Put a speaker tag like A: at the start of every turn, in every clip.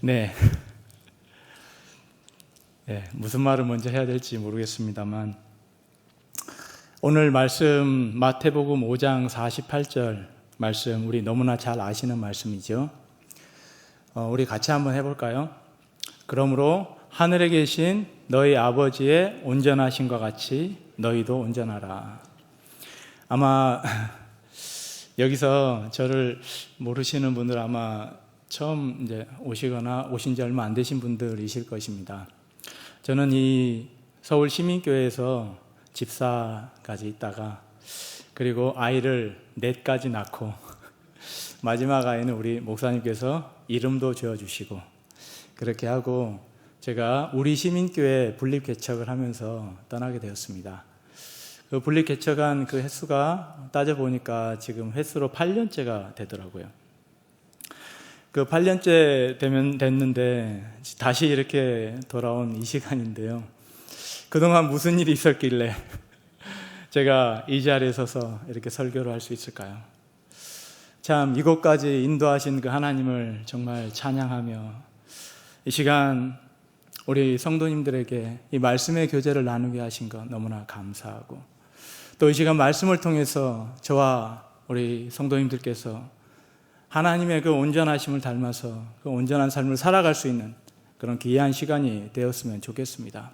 A: 네. 네, 무슨 말을 먼저 해야 될지 모르겠습니다만 오늘 말씀 마태복음 5장 48절 말씀 우리 너무나 잘 아시는 말씀이죠. 우리 같이 한번 해볼까요? 그러므로 하늘에 계신 너희 아버지의 온전하심과 같이 너희도 온전하라. 아마 여기서 저를 모르시는 분들 아마 처음 이제 오시거나 오신 지 얼마 안 되신 분들이실 것입니다. 저는 이 서울 시민교회에서 집사까지 있다가 그리고 아이를 넷까지 낳고 마지막 아이는 우리 목사님께서 이름도 지어주시고 그렇게 하고 제가 우리 시민교회 분립개척을 하면서 떠나게 되었습니다. 그 분립개척한 그 횟수가 따져보니까 지금 횟수로 8년째가 되더라고요. 그 8년째 됐는데 다시 이렇게 돌아온 이 시간인데요. 그동안 무슨 일이 있었길래 제가 이 자리에 서서 이렇게 설교를 할 수 있을까요? 참 이곳까지 인도하신 그 하나님을 정말 찬양하며 이 시간 우리 성도님들에게 이 말씀의 교제를 나누게 하신 것 너무나 감사하고 또 이 시간 말씀을 통해서 저와 우리 성도님들께서 하나님의 그 온전하심을 닮아서 그 온전한 삶을 살아갈 수 있는 그런 귀한 시간이 되었으면 좋겠습니다.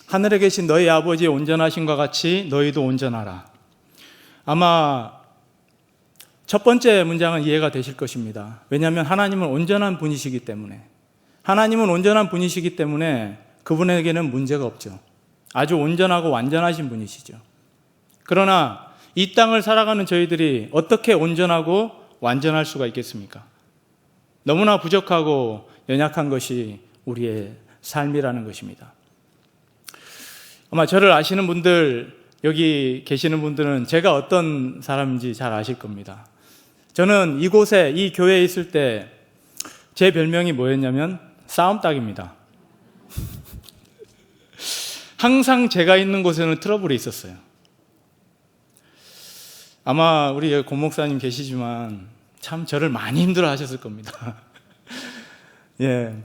A: 하늘에 계신 너희 아버지의 온전하심과 같이 너희도 온전하라. 아마 첫 번째 문장은 이해가 되실 것입니다. 왜냐하면 하나님은 온전한 분이시기 때문에 하나님은 온전한 분이시기 때문에 그분에게는 문제가 없죠. 아주 온전하고 완전하신 분이시죠. 그러나 이 땅을 살아가는 저희들이 어떻게 온전하고 완전할 수가 있겠습니까? 너무나 부족하고 연약한 것이 우리의 삶이라는 것입니다. 아마 저를 아시는 분들, 여기 계시는 분들은 제가 어떤 사람인지 잘 아실 겁니다. 저는 이곳에, 이 교회에 있을 때 제 별명이 뭐였냐면 싸움닭입니다. 항상 제가 있는 곳에는 트러블이 있었어요. 아마 우리 고 목사님 계시지만 참 저를 많이 힘들어 하셨을 겁니다. 예.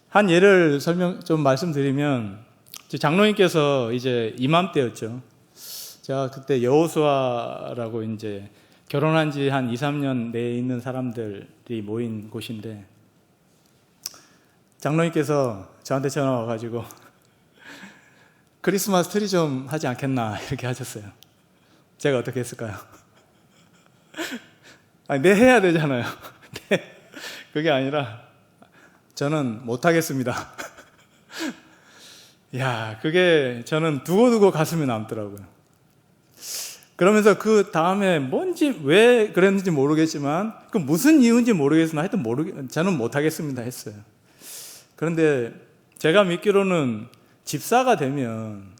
A: 한 예를 좀 말씀드리면 장로님께서 이제 이맘때였죠. 제가 그때 여호수아라고 이제 결혼한 지 한 2, 3년 내에 있는 사람들이 모인 곳인데 장로님께서 저한테 전화 와가지고 크리스마스 트리 좀 하지 않겠나 이렇게 하셨어요. 제가 어떻게 했을까요? 아니, 네 해야 되잖아요. 네. 그게 아니라 저는 못하겠습니다. 야, 그게 저는 두고두고 가슴에 남더라고요. 그러면서 그 다음에 뭔지 왜 그랬는지 모르겠지만 그 무슨 이유인지 모르겠으나 하여튼 저는 못하겠습니다 했어요. 그런데 제가 믿기로는 집사가 되면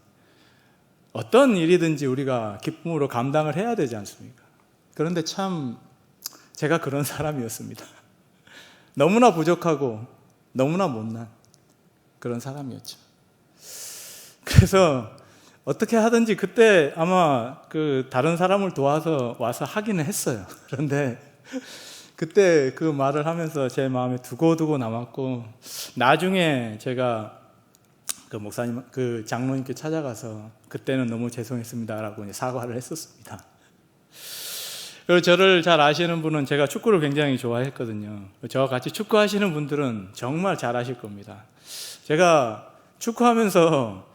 A: 어떤 일이든지 우리가 기쁨으로 감당을 해야 되지 않습니까? 그런데 참 제가 그런 사람이었습니다. 너무나 부족하고 너무나 못난 그런 사람이었죠. 그래서 어떻게 하든지 그때 아마 그 다른 사람을 도와서 와서 하기는 했어요. 그런데 그때 그 말을 하면서 제 마음에 두고두고 남았고 나중에 제가 그 목사님, 그 장로님께 찾아가서 그때는 너무 죄송했습니다라고 이제 사과를 했었습니다. 그리고 저를 잘 아시는 분은 제가 축구를 굉장히 좋아했거든요. 저와 같이 축구하시는 분들은 정말 잘 아실 겁니다. 제가 축구하면서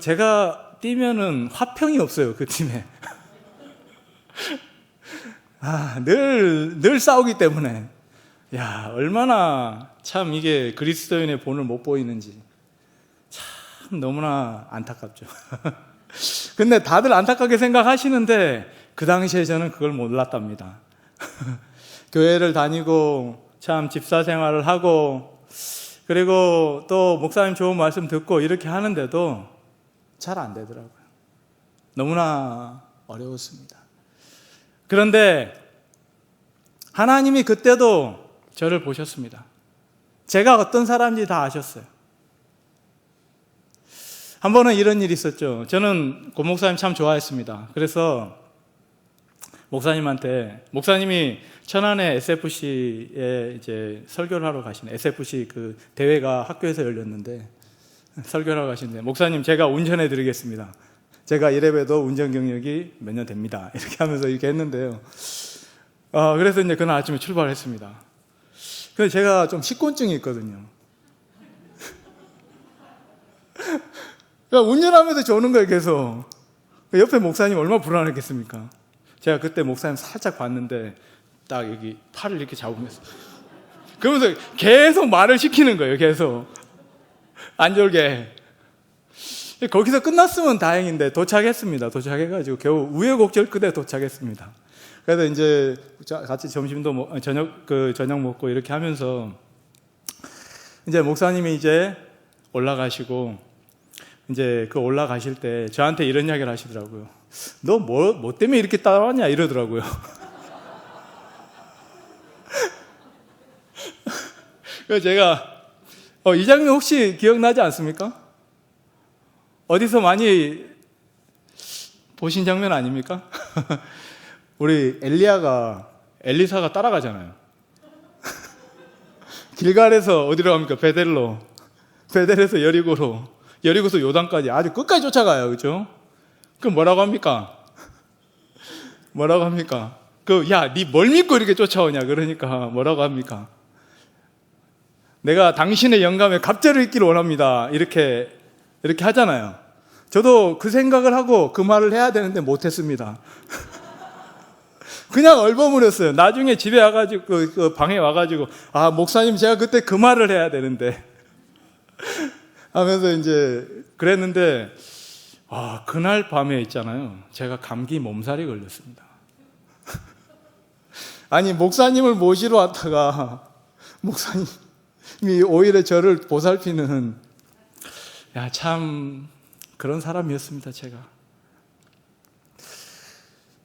A: 제가 뛰면은 화평이 없어요, 그 팀에. 늘 싸우기 때문에. 야, 얼마나 참 이게 그리스도인의 본을 못 보이는지. 참 너무나 안타깝죠. 근데 다들 안타깝게 생각하시는데 그 당시에 저는 그걸 몰랐답니다. 교회를 다니고 참 집사 생활을 하고 그리고 또 목사님 좋은 말씀 듣고 이렇게 하는데도 잘 안 되더라고요. 너무나 어려웠습니다. 그런데 하나님이 그때도 저를 보셨습니다. 제가 어떤 사람인지 다 아셨어요. 한 번은 이런 일이 있었죠. 저는 고 목사님 참 좋아했습니다. 그래서 목사님이 천안에 SFC에 이제 설교를 하러 가시네. SFC 그 대회가 학교에서 열렸는데 설교를 하러 가시는데, 목사님 제가 운전해 드리겠습니다. 제가 이래봬도 운전 경력이 몇 년 됩니다. 이렇게 하면서 이렇게 했는데요. 그래서 이제 그날 아침에 출발했습니다. 근데 제가 좀 식곤증이 있거든요. 그러니까 운전하면서 조는 거예요, 계속. 옆에 목사님 얼마나 불안했겠습니까? 제가 그때 목사님 살짝 봤는데 딱 여기 팔을 이렇게 잡으면서 그러면서 계속 말을 시키는 거예요. 계속 안 졸게. 거기서 끝났으면 다행인데 도착했습니다. 도착해가지고 겨우 우여곡절 끝에 도착했습니다. 그래서 이제 같이 점심도 저녁 먹고 이렇게 하면서 이제 목사님이 이제 올라가시고, 이제 그 올라가실 때 저한테 이런 이야기를 하시더라고요. 너 뭐 때문에 이렇게 따라왔냐 이러더라고요. 그래서 제가 이 장면 혹시 기억나지 않습니까? 어디서 많이 보신 장면 아닙니까? 우리 엘리사가 따라가잖아요. 길갈에서 어디로 갑니까? 베델에서 여리고서 요단까지 아주 끝까지 쫓아가요. 그죠? 그럼 뭐라고 합니까? 야, 니 뭘 믿고 이렇게 쫓아오냐? 그러니까 뭐라고 합니까? 내가 당신의 영감에 갑절을 잊기를 원합니다. 이렇게 하잖아요. 저도 그 생각을 하고 그 말을 해야 되는데 못했습니다. 그냥 얼버무렸어요. 나중에 집에 와가지고 그 방에 와가지고 목사님 제가 그때 그 말을 해야 되는데 하면서 이제 그랬는데, 그날 밤에 있잖아요. 제가 감기 몸살이 걸렸습니다. 아니, 목사님을 모시러 왔다가 목사님이 오히려 저를 보살피는, 참 그런 사람이었습니다. 제가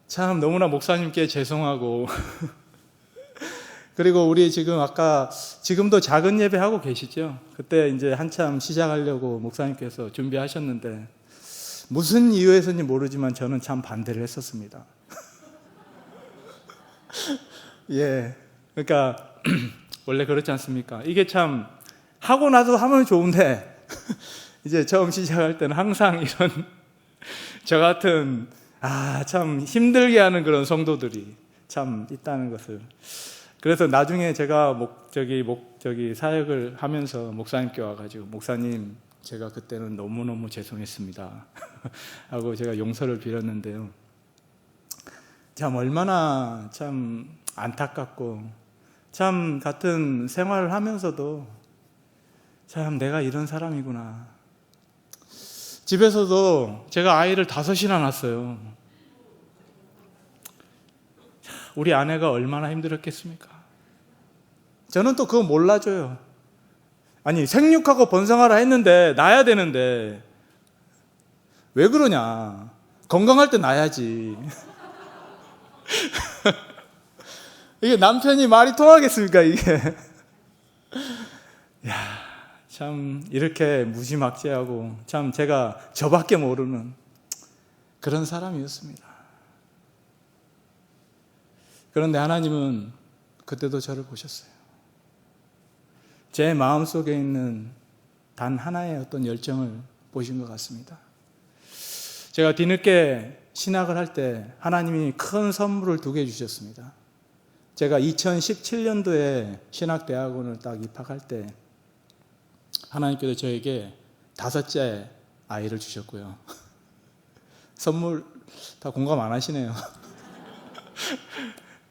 A: 참 너무나 목사님께 죄송하고 그리고 우리 지금도 작은 예배 하고 계시죠? 그때 이제 한참 시작하려고 목사님께서 준비하셨는데 무슨 이유에서인지 모르지만 저는 참 반대를 했었습니다. 예, 그러니까 원래 그렇지 않습니까? 이게 참 하고 나서 하면 좋은데 이제 처음 시작할 때는 항상 이런 저 같은 참 힘들게 하는 그런 성도들이 참 있다는 것을. 그래서 나중에 제가 사역을 하면서 목사님께 와가지고, 목사님 제가 그때는 너무너무 죄송했습니다 하고 제가 용서를 빌었는데요. 참 얼마나 참 안타깝고, 참 같은 생활을 하면서도 참 내가 이런 사람이구나. 집에서도 제가 아이를 5이나 낳았어요. 우리 아내가 얼마나 힘들었겠습니까? 저는 또 그거 몰라줘요. 아니, 생육하고 번성하라 했는데 낳아야 되는데 왜 그러냐? 건강할 때 낳아야지. 이게 남편이 말이 통하겠습니까, 이게? 참 이렇게 무지막지하고 참 제가 저밖에 모르는 그런 사람이었습니다. 그런데 하나님은 그때도 저를 보셨어요. 제 마음속에 있는 단 하나의 어떤 열정을 보신 것 같습니다. 제가 뒤늦게 신학을 할 때 하나님이 큰 선물을 2개 주셨습니다. 제가 2017년도에 신학대학원을 딱 입학할 때 하나님께서 저에게 5째 아이를 주셨고요. 선물 다 공감 안 하시네요.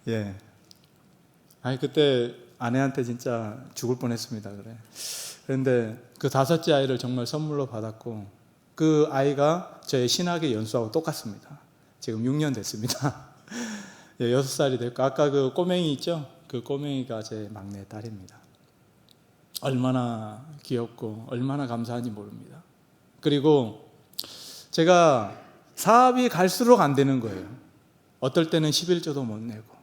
A: 예. 그때 아내한테 진짜 죽을 뻔했습니다. 그런데 그 5째 아이를 정말 선물로 받았고, 그 아이가 저의 신학의 연수하고 똑같습니다. 지금 6년 됐습니다. 6살이 됐고, 아까 그 꼬맹이 있죠? 그 꼬맹이가 제 막내 딸입니다. 얼마나 귀엽고 얼마나 감사한지 모릅니다. 그리고 제가 사업이 갈수록 안 되는 거예요. 어떨 때는 11조도 못 내고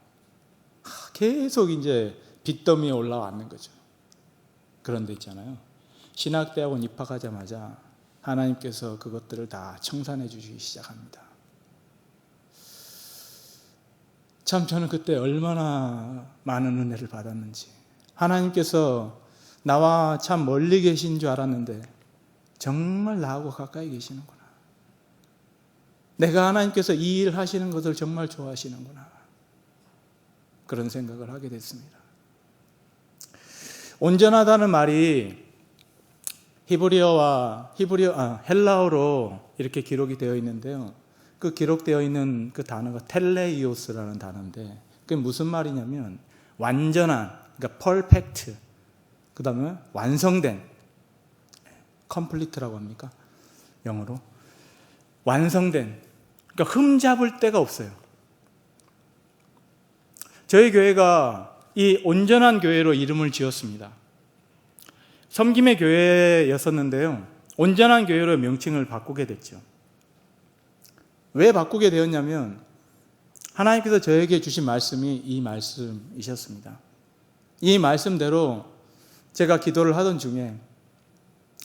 A: 계속 이제 빚더미에 올라왔는 거죠. 그런데 있잖아요, 신학대학원 입학하자마자 하나님께서 그것들을 다 청산해 주시기 시작합니다. 참 저는 그때 얼마나 많은 은혜를 받았는지, 하나님께서 나와 참 멀리 계신 줄 알았는데 정말 나하고 가까이 계시는구나. 내가 하나님께서 이 일 하시는 것을 정말 좋아하시는구나. 그런 생각을 하게 됐습니다. 온전하다는 말이 헬라어로 이렇게 기록이 되어 있는데요. 그 기록되어 있는 그 단어가 텔레이오스라는 단어인데, 그게 무슨 말이냐면 완전한, 그러니까 퍼펙트, 그 다음에 완성된, 컴플리트라고 합니까? 영어로. 완성된, 그러니까 흠잡을 데가 없어요. 저희 교회가 이 온전한 교회로 이름을 지었습니다. 섬김의 교회였었는데요, 온전한 교회로 명칭을 바꾸게 됐죠. 왜 바꾸게 되었냐면 하나님께서 저에게 주신 말씀이 이 말씀이셨습니다. 이 말씀대로 제가 기도를 하던 중에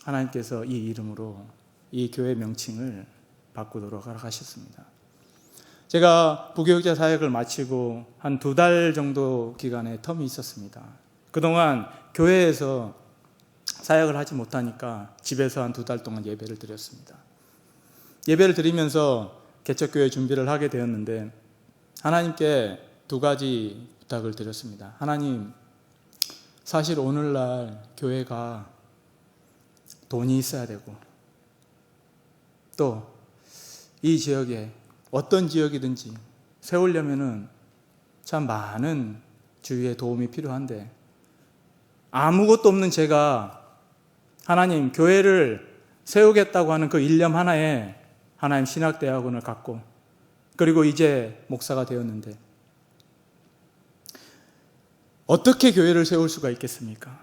A: 하나님께서 이 이름으로 이 교회 명칭을 바꾸도록 하셨습니다. 제가 부교육자 사역을 마치고 한 2달 정도 기간의 텀이 있었습니다. 그동안 교회에서 사역을 하지 못하니까 집에서 한 2달 동안 예배를 드렸습니다. 예배를 드리면서 개척교회 준비를 하게 되었는데 하나님께 2가지 부탁을 드렸습니다. 하나님, 사실 오늘날 교회가 돈이 있어야 되고 또 이 지역에 어떤 지역이든지 세우려면은 참 많은 주위의 도움이 필요한데 아무것도 없는 제가 하나님 교회를 세우겠다고 하는 그 일념 하나에 하나님 신학대학원을 갔고 그리고 이제 목사가 되었는데 어떻게 교회를 세울 수가 있겠습니까?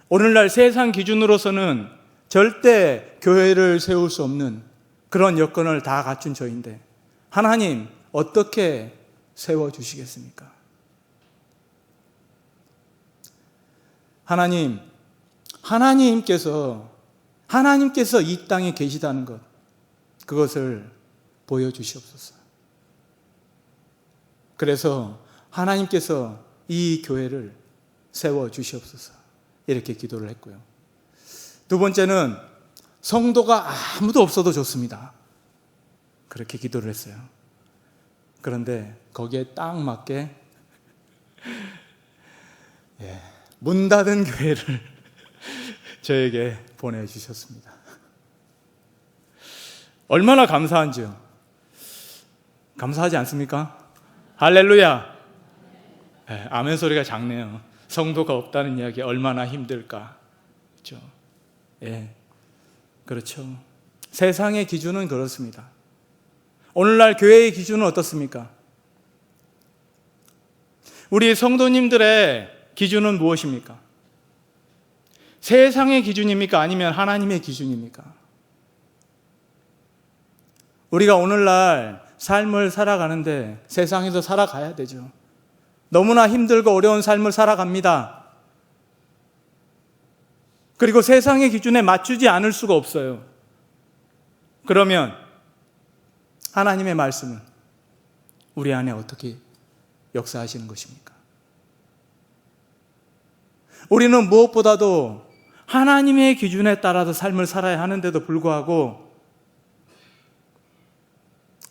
A: 오늘날 세상 기준으로서는 절대 교회를 세울 수 없는 그런 여건을 다 갖춘 저인데 하나님 어떻게 세워주시겠습니까? 하나님께서 이 땅에 계시다는 것, 그것을 보여주시옵소서. 그래서 하나님께서 이 교회를 세워주시옵소서, 이렇게 기도를 했고요. 2번째는 성도가 아무도 없어도 좋습니다. 그렇게 기도를 했어요. 그런데 거기에 딱 맞게 문 닫은 교회를 저에게 보내주셨습니다. 얼마나 감사한지요. 감사하지 않습니까? 할렐루야. 아멘 소리가 작네요. 성도가 없다는 이야기 얼마나 힘들까. 그렇죠? 그렇죠. 세상의 기준은 그렇습니다. 오늘날 교회의 기준은 어떻습니까? 우리 성도님들의 기준은 무엇입니까? 세상의 기준입니까? 아니면 하나님의 기준입니까? 우리가 오늘날 삶을 살아가는데 세상에서 살아가야 되죠. 너무나 힘들고 어려운 삶을 살아갑니다. 그리고 세상의 기준에 맞추지 않을 수가 없어요. 그러면 하나님의 말씀은 우리 안에 어떻게 역사하시는 것입니까? 우리는 무엇보다도 하나님의 기준에 따라서 삶을 살아야 하는데도 불구하고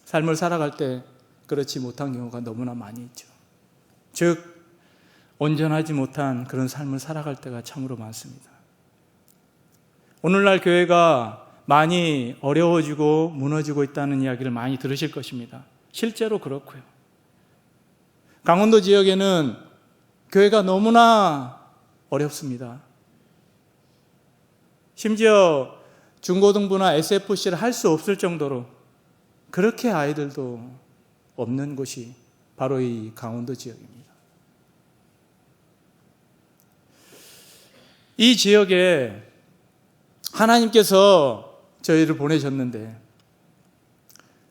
A: 삶을 살아갈 때 그렇지 못한 경우가 너무나 많이 있죠. 즉 온전하지 못한 그런 삶을 살아갈 때가 참으로 많습니다. 오늘날 교회가 많이 어려워지고 무너지고 있다는 이야기를 많이 들으실 것입니다. 실제로 그렇고요. 강원도 지역에는 교회가 너무나 어렵습니다. 심지어 중고등부나 SFC를 할 수 없을 정도로 그렇게 아이들도 없는 곳이 바로 이 강원도 지역입니다. 이 지역에 하나님께서 저희를 보내셨는데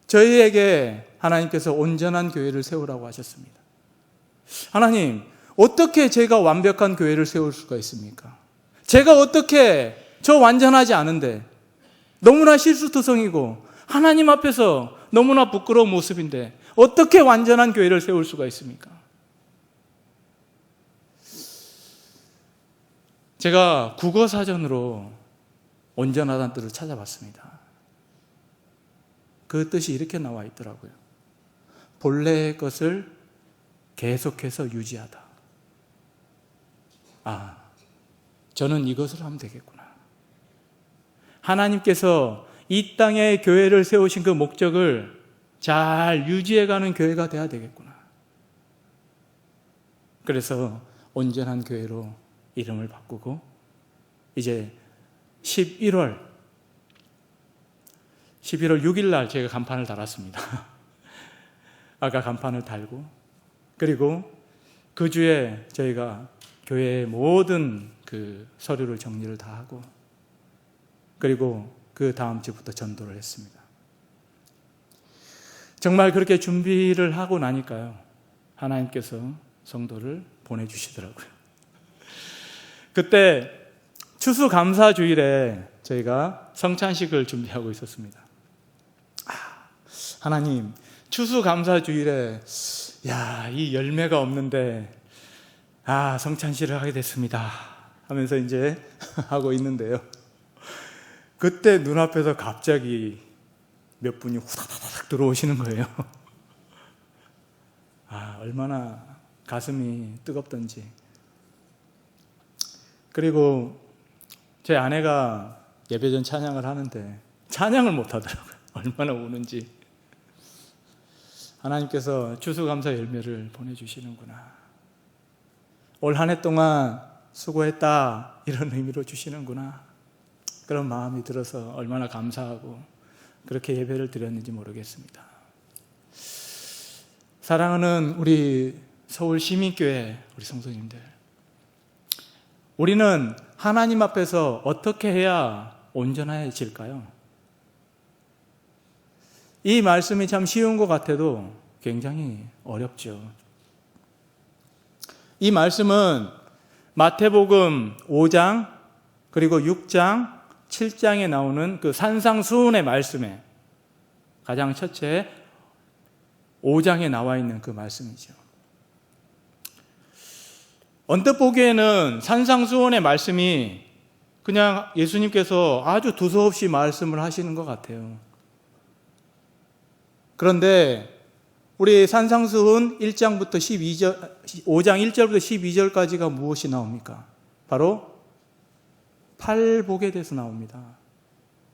A: 저희에게 하나님께서 온전한 교회를 세우라고 하셨습니다. 하나님, 어떻게 제가 완벽한 교회를 세울 수가 있습니까? 제가 어떻게, 저 완전하지 않은데 너무나 실수투성이고 하나님 앞에서 너무나 부끄러운 모습인데 어떻게 완전한 교회를 세울 수가 있습니까? 제가 국어사전으로 온전하다는 뜻을 찾아봤습니다. 그 뜻이 이렇게 나와 있더라고요. 본래의 것을 계속해서 유지하다. 저는 이것을 하면 되겠구나. 하나님께서 이 땅에 교회를 세우신 그 목적을 잘 유지해가는 교회가 돼야 되겠구나. 그래서 온전한 교회로 이름을 바꾸고 이제 11월 6일 날 제가 간판을 달았습니다. 아까 간판을 달고 그리고 그 주에 저희가 교회의 모든 그 서류를 정리를 다 하고 그리고 그 다음 주부터 전도를 했습니다. 정말 그렇게 준비를 하고 나니까요, 하나님께서 성도를 보내주시더라고요. 그때 추수감사주일에 저희가 성찬식을 준비하고 있었습니다. 하나님, 추수감사주일에 이 열매가 없는데 성찬식을 하게 됐습니다 하면서 이제 하고 있는데요, 그때 눈앞에서 갑자기 몇 분이 후다다닥 들어오시는 거예요. 얼마나 가슴이 뜨겁던지. 그리고 제 아내가 예배 전 찬양을 하는데 찬양을 못 하더라고요. 얼마나 우는지. 하나님께서 추수감사 열매를 보내주시는구나. 올 한 해 동안 수고했다, 이런 의미로 주시는구나. 그런 마음이 들어서 얼마나 감사하고 그렇게 예배를 드렸는지 모르겠습니다. 사랑하는 우리 서울 시민교회 우리 성도님들, 우리는 하나님 앞에서 어떻게 해야 온전해질까요? 이 말씀이 참 쉬운 것 같아도 굉장히 어렵죠. 이 말씀은 마태복음 5장 그리고 6장 7장에 나오는 그 산상수훈의 말씀에 가장 첫째 5장에 나와 있는 그 말씀이죠. 언뜻 보기에는 산상수훈의 말씀이 그냥 예수님께서 아주 두서없이 말씀을 하시는 것 같아요. 그런데 우리 산상수훈 1장부터 5장 1절부터 12절까지가 무엇이 나옵니까? 바로 팔복에 대해서 나옵니다.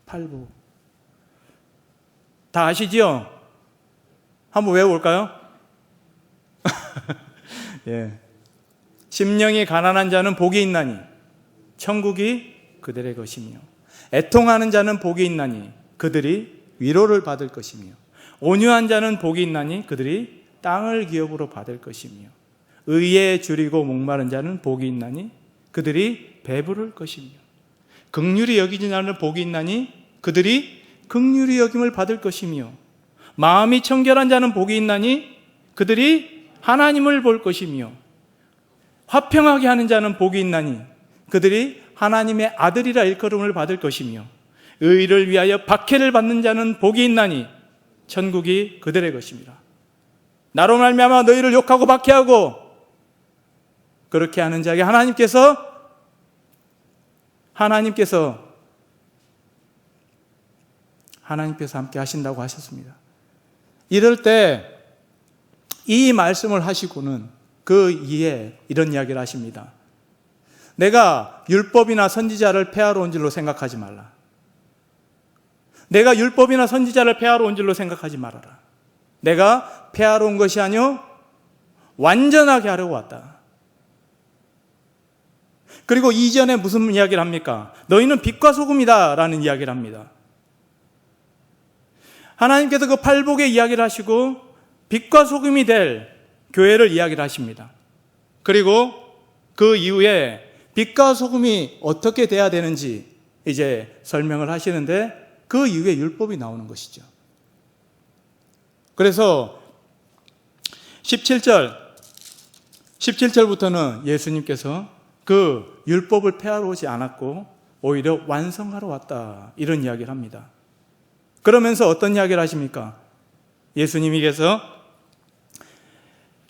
A: 팔복. 다 아시죠? 한번 외워볼까요? 예. 심령이 가난한 자는 복이 있나니 천국이 그들의 것이며, 애통하는 자는 복이 있나니 그들이 위로를 받을 것이며, 온유한 자는 복이 있나니 그들이 땅을 기업으로 받을 것이며, 의에 줄이고 목마른 자는 복이 있나니 그들이 배부를 것이며, 긍휼히 여기지 않는 복이 있나니 그들이 긍휼히 여김을 받을 것이며, 마음이 청결한 자는 복이 있나니 그들이 하나님을 볼 것이며, 화평하게 하는 자는 복이 있나니 그들이 하나님의 아들이라 일컬음을 받을 것이며, 의를 위하여 박해를 받는 자는 복이 있나니 천국이 그들의 것입니다. 나로 말미암아 너희를 욕하고 박해하고 그렇게 하는 자에게 하나님께서 함께 하신다고 하셨습니다. 이럴 때 이 말씀을 하시고는 그 이에 이런 이야기를 하십니다. 내가 율법이나 선지자를 폐하러 온 줄로 생각하지 말라. 내가 율법이나 선지자를 폐하러 온 줄로 생각하지 말아라. 내가 폐하러 온 것이 아니요 완전하게 하려고 왔다. 그리고 이전에 무슨 이야기를 합니까? 너희는 빛과 소금이다 라는 이야기를 합니다. 하나님께서 그 팔복의 이야기를 하시고 빛과 소금이 될 교회를 이야기를 하십니다. 그리고 그 이후에 빛과 소금이 어떻게 돼야 되는지 이제 설명을 하시는데, 그 이후에 율법이 나오는 것이죠. 그래서 17절부터는 예수님께서 그 율법을 폐하러 오지 않았고 오히려 완성하러 왔다, 이런 이야기를 합니다. 그러면서 어떤 이야기를 하십니까? 예수님께서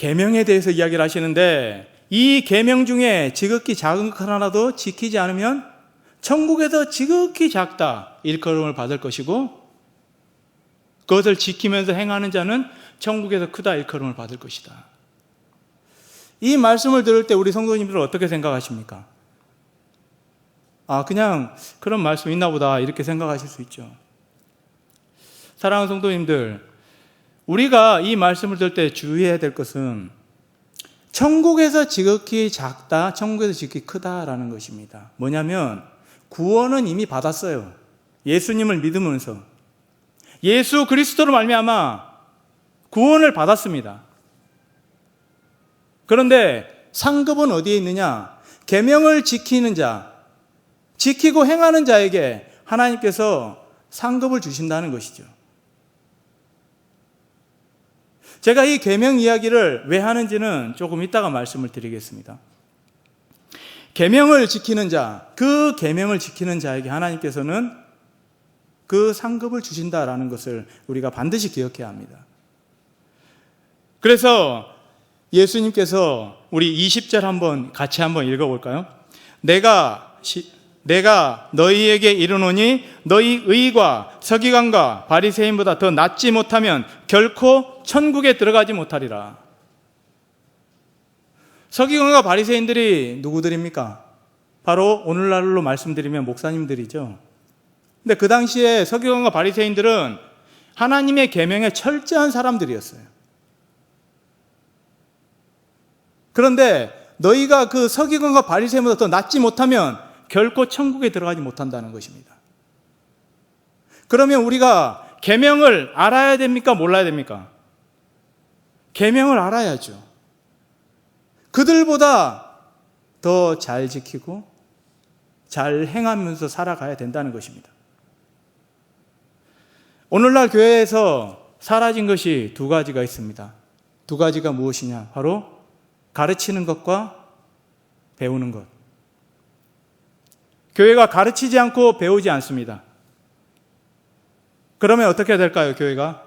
A: 계명에 대해서 이야기를 하시는데, 이 계명 중에 지극히 작은 것 하나도 지키지 않으면 천국에서 지극히 작다 일컬음을 받을 것이고, 그것을 지키면서 행하는 자는 천국에서 크다 일컬음을 받을 것이다. 이 말씀을 들을 때 우리 성도님들은 어떻게 생각하십니까? 그냥 그런 말씀 있나 보다 이렇게 생각하실 수 있죠. 사랑하는 성도님들, 우리가 이 말씀을 들을 때 주의해야 될 것은 천국에서 지극히 작다, 천국에서 지극히 크다라는 것입니다. 뭐냐면 구원은 이미 받았어요. 예수님을 믿으면서 예수 그리스도로 말미암아 구원을 받았습니다. 그런데 상급은 어디에 있느냐? 계명을 지키는 자, 지키고 행하는 자에게 하나님께서 상급을 주신다는 것이죠. 제가 이 계명 이야기를 왜 하는지는 조금 이따가 말씀을 드리겠습니다. 계명을 지키는 자, 그 계명을 지키는 자에게 하나님께서는 그 상급을 주신다라는 것을 우리가 반드시 기억해야 합니다. 그래서 예수님께서 우리 20절 같이 한번 읽어볼까요? 내가 너희에게 이르노니 너희 의가 서기관과 바리새인보다 더 낫지 못하면 결코 천국에 들어가지 못하리라. 서기관과 바리새인들이 누구들입니까? 바로 오늘날로 말씀드리면 목사님들이죠. 근데 그 당시에 서기관과 바리새인들은 하나님의 계명에 철저한 사람들이었어요. 그런데 너희가 그 서기관과 바리새인보다 더 낫지 못하면 결코 천국에 들어가지 못한다는 것입니다. 그러면 우리가 계명을 알아야 됩니까? 몰라야 됩니까? 계명을 알아야죠. 그들보다 더 잘 지키고 잘 행하면서 살아가야 된다는 것입니다. 오늘날 교회에서 사라진 것이 두 가지가 있습니다. 두 가지가 무엇이냐? 바로 가르치는 것과 배우는 것. 교회가 가르치지 않고 배우지 않습니다. 그러면 어떻게 될까요, 교회가?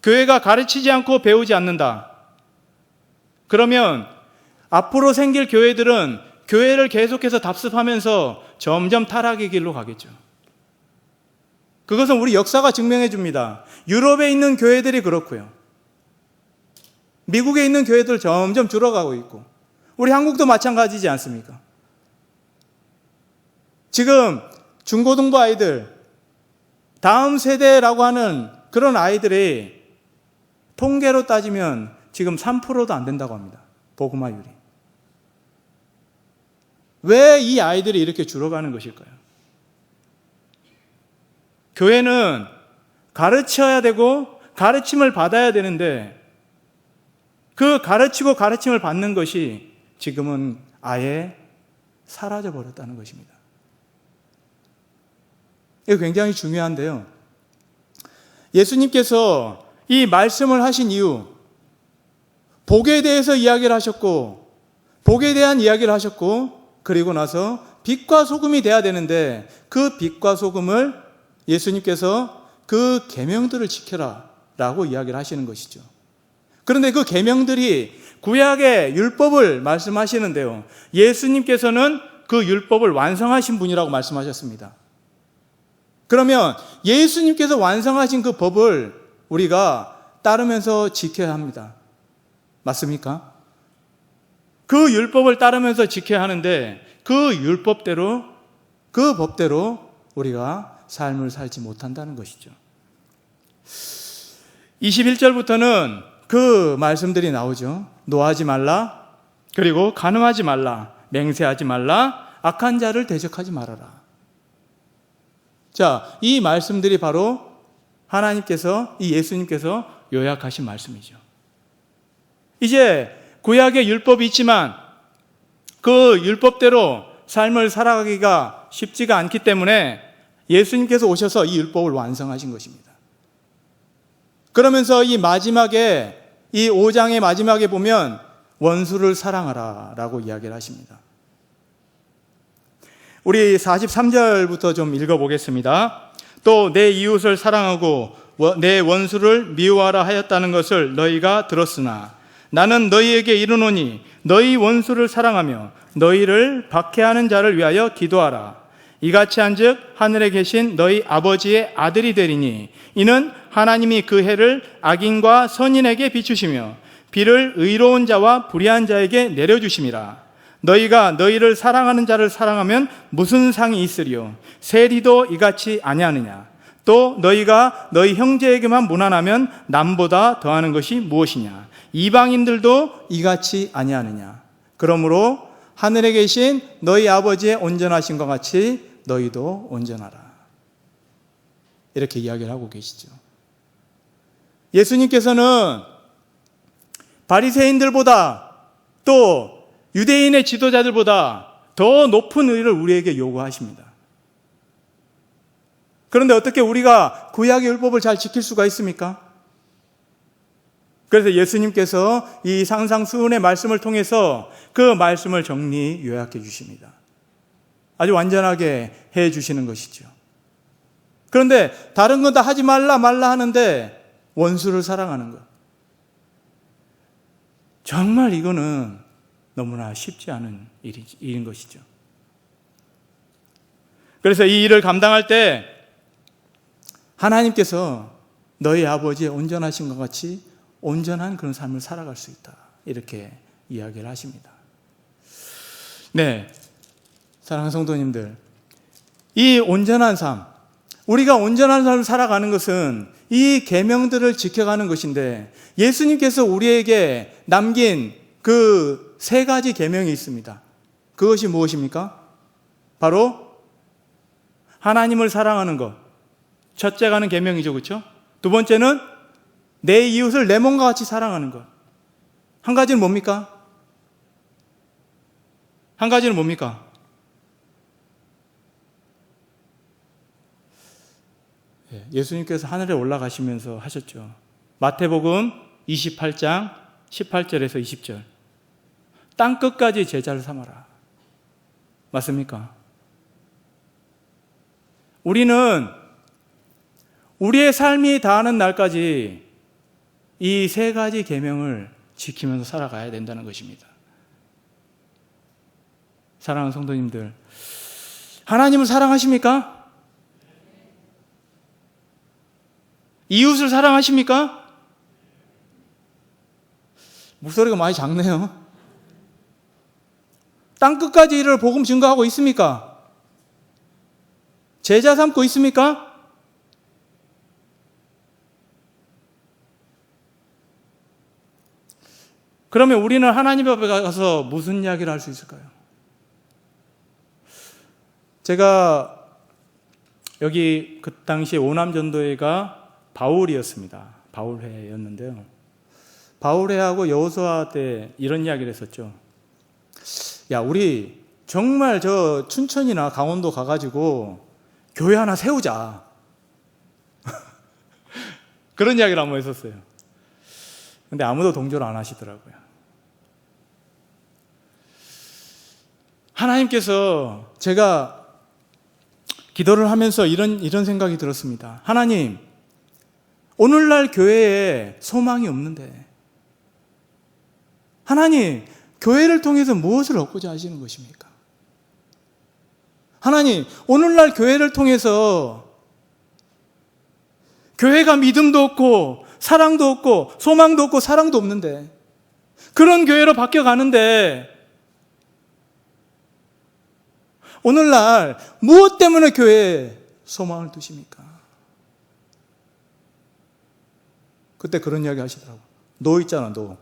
A: 교회가 가르치지 않고 배우지 않는다. 그러면 앞으로 생길 교회들은 교회를 계속해서 답습하면서 점점 타락의 길로 가겠죠. 그것은 우리 역사가 증명해 줍니다. 유럽에 있는 교회들이 그렇고요. 미국에 있는 교회들 점점 줄어가고 있고, 우리 한국도 마찬가지지 않습니까? 지금 중고등부 아이들, 다음 세대라고 하는 그런 아이들이 통계로 따지면 지금 3%도 안 된다고 합니다. 복음화율이. 왜 이 아이들이 이렇게 줄어가는 것일까요? 교회는 가르쳐야 되고 가르침을 받아야 되는데, 그 가르치고 가르침을 받는 것이 지금은 아예 사라져 버렸다는 것입니다. 이거 굉장히 중요한데요. 예수님께서 이 말씀을 하신 이유, 복에 대해서 이야기를 하셨고, 복에 대한 이야기를 하셨고, 그리고 나서 빛과 소금이 돼야 되는데, 그 빛과 소금을 예수님께서 그 계명들을 지켜라 라고 이야기를 하시는 것이죠. 그런데 그 계명들이 구약의 율법을 말씀하시는데요, 예수님께서는 그 율법을 완성하신 분이라고 말씀하셨습니다. 그러면 예수님께서 완성하신 그 법을 우리가 따르면서 지켜야 합니다. 맞습니까? 그 율법을 따르면서 지켜야 하는데, 그 율법대로, 그 법대로 우리가 삶을 살지 못한다는 것이죠. 21절부터는 그 말씀들이 나오죠. 노하지 말라, 그리고 간음하지 말라, 맹세하지 말라, 악한 자를 대적하지 말아라. 자, 이 말씀들이 바로 하나님께서, 이 예수님께서 요약하신 말씀이죠. 이제 구약의 율법이 있지만 그 율법대로 삶을 살아가기가 쉽지가 않기 때문에 예수님께서 오셔서 이 율법을 완성하신 것입니다. 그러면서 이 마지막에, 이 5장의 마지막에 보면 원수를 사랑하라 라고 이야기를 하십니다. 우리 43절부터 좀 읽어보겠습니다. 또 내 이웃을 사랑하고 내 원수를 미워하라 하였다는 것을 너희가 들었으나 나는 너희에게 이르노니 너희 원수를 사랑하며 너희를 박해하는 자를 위하여 기도하라. 이같이 한즉 하늘에 계신 너희 아버지의 아들이 되리니 이는 하나님이 그 해를 악인과 선인에게 비추시며 비를 의로운 자와 불의한 자에게 내려주심이라. 너희가 너희를 사랑하는 자를 사랑하면 무슨 상이 있으리요? 세리도 이같이 아니하느냐? 또 너희가 너희 형제에게만 무난하면 남보다 더하는 것이 무엇이냐? 이방인들도 이같이 아니하느냐? 그러므로 하늘에 계신 너희 아버지의 온전하신 것 같이 너희도 온전하라. 이렇게 이야기를 하고 계시죠. 예수님께서는 바리새인들보다 또 유대인의 지도자들보다 더 높은 의를 우리에게 요구하십니다. 그런데 어떻게 우리가 구약의 율법을 잘 지킬 수가 있습니까? 그래서 예수님께서 이 산상수훈의 말씀을 통해서 그 말씀을 정리 요약해 주십니다. 아주 완전하게 해 주시는 것이죠. 그런데 다른 건 다 하지 말라 하는데 원수를 사랑하는 것. 정말 이거는 너무나 쉽지 않은 일인 것이죠. 그래서 이 일을 감당할 때 하나님께서 너희 아버지의 온전하신 것 같이 온전한 그런 삶을 살아갈 수 있다. 이렇게 이야기를 하십니다. 네, 사랑하는 성도님들, 이 온전한 삶, 우리가 온전한 삶을 살아가는 것은 이 계명들을 지켜가는 것인데 예수님께서 우리에게 남긴 그 세 가지 계명이 있습니다. 그것이 무엇입니까? 바로 하나님을 사랑하는 것. 첫째가는 계명이죠, 그렇죠? 두 번째는 내 이웃을 내 몸과 같이 사랑하는 것. 한 가지는 뭡니까? 한 가지는 뭡니까? 예수님께서 하늘에 올라가시면서 하셨죠. 마태복음 28장 18절에서 20절. 땅 끝까지 제자를 삼아라. 맞습니까? 우리는 우리의 삶이 다하는 날까지 이 세 가지 계명을 지키면서 살아가야 된다는 것입니다. 사랑하는 성도님들, 하나님을 사랑하십니까? 이웃을 사랑하십니까? 목소리가 많이 작네요. 땅끝까지 이를 복음 증거하고 있습니까? 제자 삼고 있습니까? 그러면 우리는 하나님 앞에 가서 무슨 이야기를 할 수 있을까요? 제가 여기 그 당시 오남전도회가 바울이었습니다. 바울회였는데요. 바울회하고 여호수아 때 이런 이야기를 했었죠. 야, 우리 정말 저 춘천이나 강원도 가가지고 교회 하나 세우자. 그런 이야기를 한번 했었어요. 근데 아무도 동조를 안 하시더라고요. 하나님께서 제가 기도를 하면서 이런 생각이 들었습니다. 하나님, 오늘날 교회에 소망이 없는데 하나님, 교회를 통해서 무엇을 얻고자 하시는 것입니까? 하나님, 오늘날 교회를 통해서 교회가 믿음도 없고 사랑도 없고 소망도 없고 사랑도 없는데 그런 교회로 바뀌어가는데 오늘날 무엇 때문에 교회에 소망을 두십니까? 그때 그런 이야기 하시더라고요. 너 있잖아, 너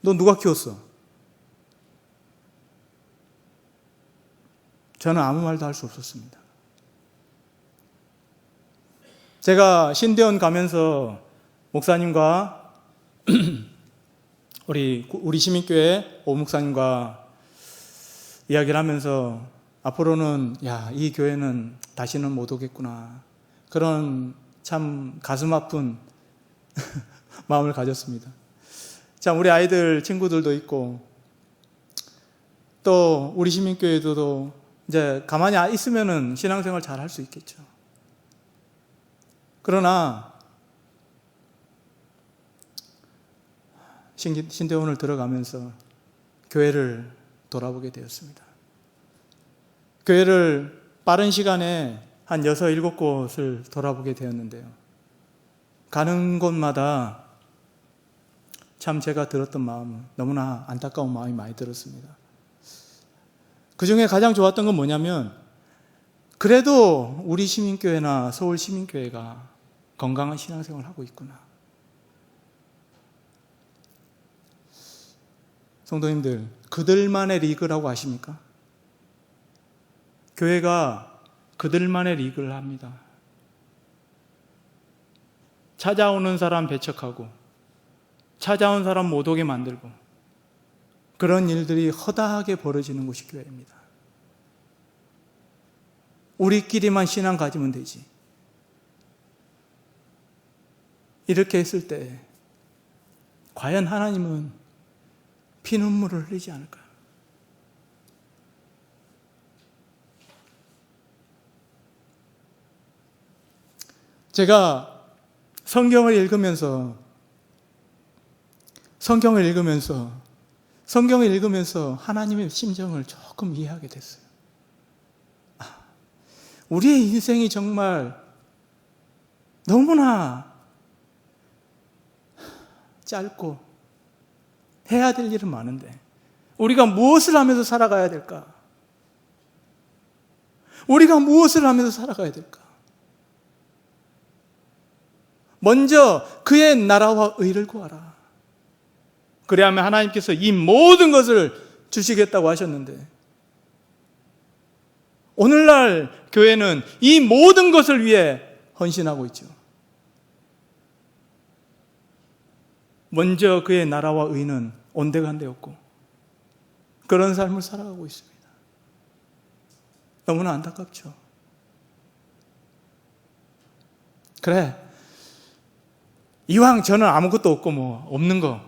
A: 누가 키웠어? 저는 아무 말도 할 수 없었습니다. 제가 신대원 가면서 목사님과 우리 시민교회 오 목사님과 이야기를 하면서 앞으로는 이 교회는 다시는 못 오겠구나, 그런 참 가슴 아픈 마음을 가졌습니다. 참 우리 아이들 친구들도 있고 또 우리 시민교회도 이제 가만히 있으면은 신앙생활 잘 할 수 있겠죠. 그러나 신대원을 들어가면서 교회를 돌아보게 되었습니다. 교회를 빠른 시간에 한 6, 7곳을 돌아보게 되었는데요. 가는 곳마다 참 제가 들었던 마음은 너무나 안타까운 마음이 많이 들었습니다. 그 중에 가장 좋았던 건 뭐냐면 그래도 우리 시민교회나 서울 시민교회가 건강한 신앙생활을 하고 있구나. 성도님들, 그들만의 리그라고 아십니까? 교회가 그들만의 리그를 합니다. 찾아오는 사람 배척하고 찾아온 사람 못 오게 만들고 그런 일들이 허다하게 벌어지는 곳이 교회입니다. 우리끼리만 신앙 가지면 되지. 이렇게 했을 때 과연 하나님은 피눈물을 흘리지 않을까요? 제가 성경을 읽으면서 하나님의 심정을 조금 이해하게 됐어요. 우리의 인생이 정말 너무나 짧고 해야 될 일은 많은데 우리가 무엇을 하면서 살아가야 될까? 우리가 무엇을 하면서 살아가야 될까? 먼저 그의 나라와 의를 구하라. 그래야만 하나님께서 이 모든 것을 주시겠다고 하셨는데 오늘날 교회는 이 모든 것을 위해 헌신하고 있죠. 먼저 그의 나라와 의는 온데간데 없고 그런 삶을 살아가고 있습니다. 너무나 안타깝죠. 그래, 이왕 저는 아무것도 없고 뭐 없는 거,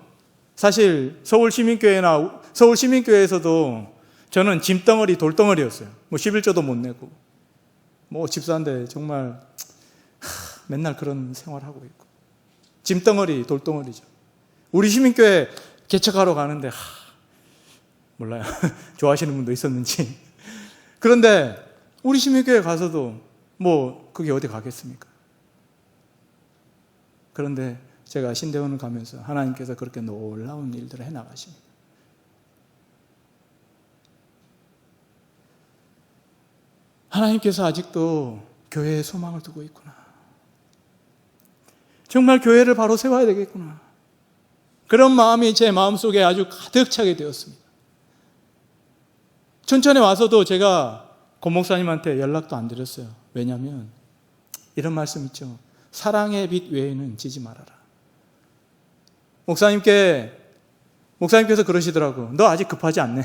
A: 사실 서울 시민교회에서도 저는 짐덩어리 돌덩어리였어요. 뭐 11조도 못 내고 뭐 집사인데 정말 맨날 그런 생활하고 있고 짐덩어리 돌덩어리죠. 우리 시민교회 개척하러 가는데 몰라요. 좋아하시는 분도 있었는지. 그런데 우리 시민교회 가서도 뭐 그게 어디 가겠습니까? 그런데 제가 신대원을 가면서 하나님께서 그렇게 놀라운 일들을 해나가십니다. 하나님께서 아직도 교회에 소망을 두고 있구나. 정말 교회를 바로 세워야 되겠구나. 그런 마음이 제 마음속에 아주 가득 차게 되었습니다. 춘천에 와서도 제가 고 목사님한테 연락도 안 드렸어요. 왜냐하면 이런 말씀 있죠. 사랑의 빛 외에는 지지 말아라. 목사님께서 그러시더라고. 너 아직 급하지 않네.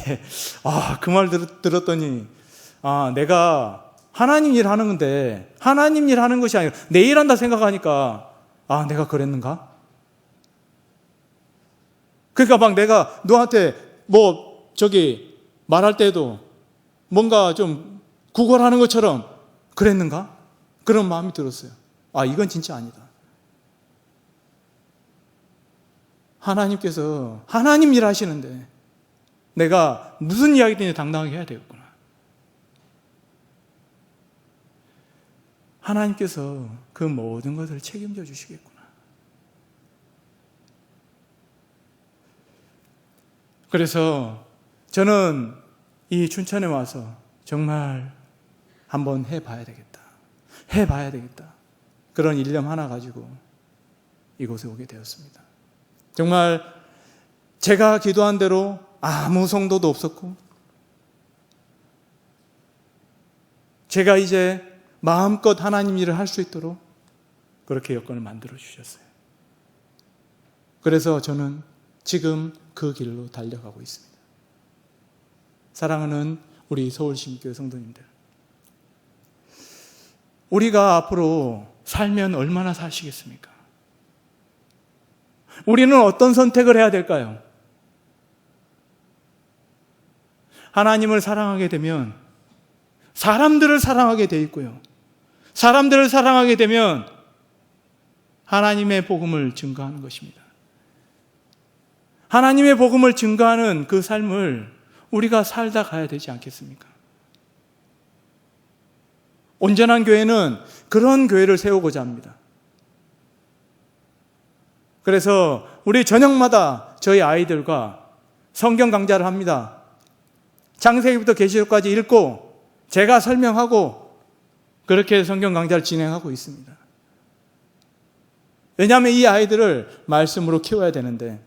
A: 예. 그 말 들었더니 내가 하나님 일 하는 건데 하나님 일 하는 것이 아니라 내 일 한다 생각하니까 내가 그랬는가? 그러니까 막 내가 너한테 말할 때도 뭔가 좀 구걸하는 것처럼 그랬는가? 그런 마음이 들었어요. 이건 진짜 아니다. 하나님께서 하나님 일 하시는데 내가 무슨 이야기든지 당당하게 해야 되겠구나. 하나님께서 그 모든 것을 책임져 주시겠구나. 그래서 저는 이 춘천에 와서 정말 한번 해봐야 되겠다. 그런 일념 하나 가지고 이곳에 오게 되었습니다. 정말 제가 기도한 대로 아무 성도도 없었고 제가 이제 마음껏 하나님 일을 할 수 있도록 그렇게 여건을 만들어 주셨어요. 그래서 저는 지금 그 길로 달려가고 있습니다. 사랑하는 우리 서울시민교회 성도님들, 우리가 앞으로 살면 얼마나 사시겠습니까? 우리는 어떤 선택을 해야 될까요? 하나님을 사랑하게 되면 사람들을 사랑하게 돼 있고요. 사람들을 사랑하게 되면 하나님의 복음을 증거하는 것입니다. 하나님의 복음을 증거하는 그 삶을 우리가 살다 가야 되지 않겠습니까? 온전한 교회는 그런 교회를 세우고자 합니다. 그래서 우리 저녁마다 저희 아이들과 성경 강좌를 합니다. 창세기부터 계시록까지 읽고 제가 설명하고 그렇게 성경 강좌를 진행하고 있습니다. 왜냐하면 이 아이들을 말씀으로 키워야 되는데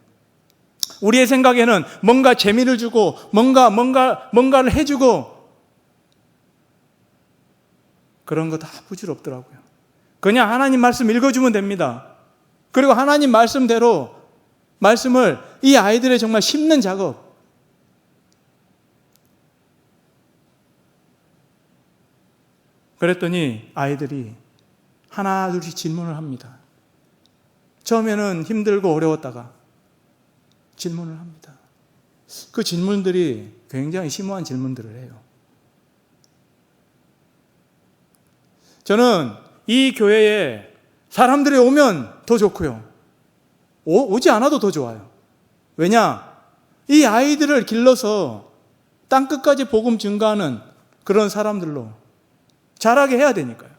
A: 우리의 생각에는 뭔가 재미를 주고 뭔가를 해주고 그런 거 다 부질없더라고요. 그냥 하나님 말씀 읽어주면 됩니다. 그리고 하나님 말씀대로 말씀을 이 아이들의 정말 심는 작업. 그랬더니 아이들이 하나 둘씩 질문을 합니다. 처음에는 힘들고 어려웠다가 질문을 합니다. 그 질문들이 굉장히 심오한 질문들을 해요. 저는 이 교회에 사람들이 오면 더 좋고요. 오지 않아도 더 좋아요. 왜냐? 이 아이들을 길러서 땅끝까지 복음 증거하는 그런 사람들로 자라게 해야 되니까요.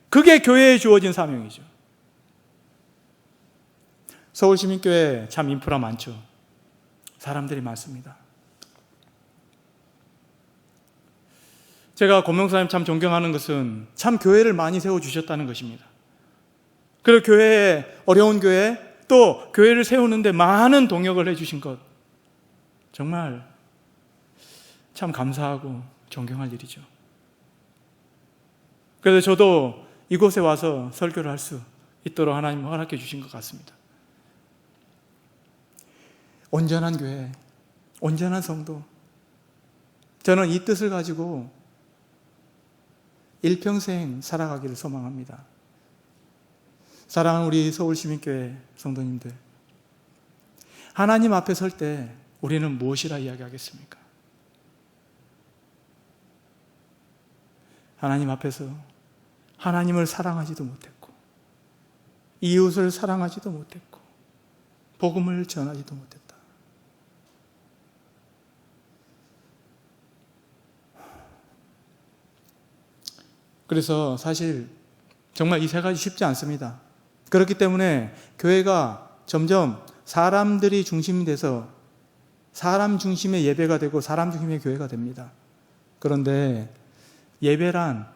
A: 그게 교회에 주어진 사명이죠. 서울시민교회 참 인프라 많죠. 사람들이 많습니다. 제가 고명사님 참 존경하는 것은 참 교회를 많이 세워주셨다는 것입니다. 그리고 교회에, 어려운 교회, 또 교회를 세우는데 많은 동역을 해주신 것, 정말 참 감사하고 존경할 일이죠. 그래서 저도 이곳에 와서 설교를 할 수 있도록 하나님 허락해 주신 것 같습니다. 온전한 교회, 온전한 성도, 저는 이 뜻을 가지고 일평생 살아가기를 소망합니다. 사랑하는 우리 서울시민교회 성도님들, 하나님 앞에 설 때 우리는 무엇이라 이야기하겠습니까? 하나님 앞에서 하나님을 사랑하지도 못했고 이웃을 사랑하지도 못했고 복음을 전하지도 못했다. 그래서 사실 정말 이 세 가지 쉽지 않습니다. 그렇기 때문에 교회가 점점 사람들이 중심이 돼서 사람 중심의 예배가 되고 사람 중심의 교회가 됩니다. 그런데 예배란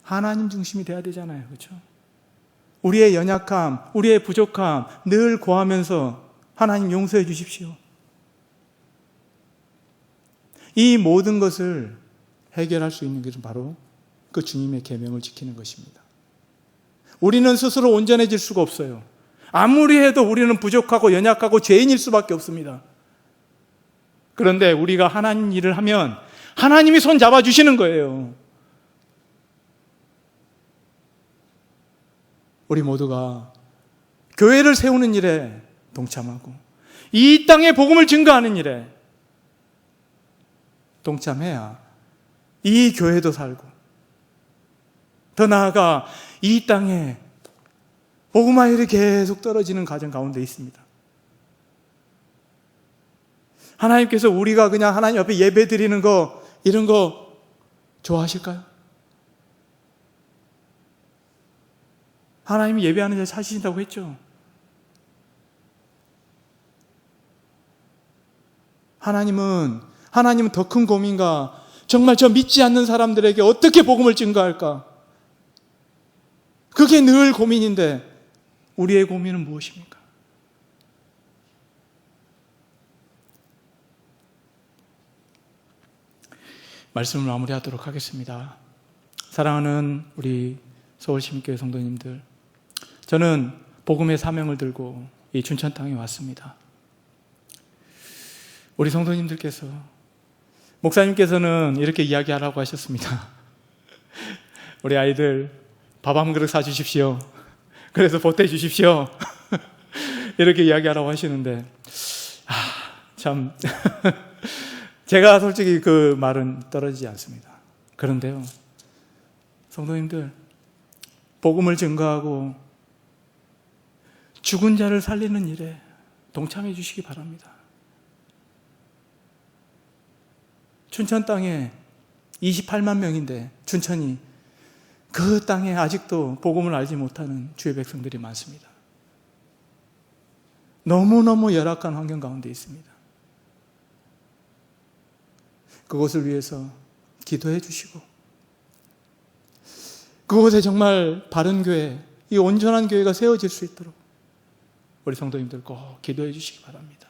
A: 하나님 중심이 돼야 되잖아요. 그렇죠? 우리의 연약함, 우리의 부족함 늘 고하면서 하나님 용서해 주십시오. 이 모든 것을 해결할 수 있는 것은 바로 그 주님의 계명을 지키는 것입니다. 우리는 스스로 온전해질 수가 없어요. 아무리 해도 우리는 부족하고 연약하고 죄인일 수밖에 없습니다. 그런데 우리가 하나님 일을 하면 하나님이 손 잡아주시는 거예요. 우리 모두가 교회를 세우는 일에 동참하고 이 땅에 복음을 증거하는 일에 동참해야 이 교회도 살고 더 나아가 이 땅에 복음화율이 계속 떨어지는 가정 가운데 있습니다. 하나님께서 우리가 그냥 하나님 앞에 예배 드리는 거 이런 거 좋아하실까요? 하나님이 예배하는 자 찾으신다고 했죠. 하나님은 더 큰 고민과 정말 저 믿지 않는 사람들에게 어떻게 복음을 증거할까? 그게 늘 고민인데 우리의 고민은 무엇입니까? 말씀을 마무리하도록 하겠습니다. 사랑하는 우리 서울시민교회 성도님들, 저는 복음의 사명을 들고 이 춘천 땅에 왔습니다. 우리 성도님들께서, 목사님께서는 이렇게 이야기하라고 하셨습니다. 우리 아이들 밥 한 그릇 사주십시오. 그래서 보태주십시오. 이렇게 이야기하라고 하시는데, 참 제가 솔직히 그 말은 떨어지지 않습니다. 그런데요, 성도님들, 복음을 증거하고 죽은 자를 살리는 일에 동참해 주시기 바랍니다. 춘천 땅에 28만 명인데 춘천이 그 땅에 아직도 복음을 알지 못하는 주의 백성들이 많습니다. 너무너무 열악한 환경 가운데 있습니다. 그것을 위해서 기도해 주시고 그곳에 정말 바른 교회, 이 온전한 교회가 세워질 수 있도록 우리 성도님들 꼭 기도해 주시기 바랍니다.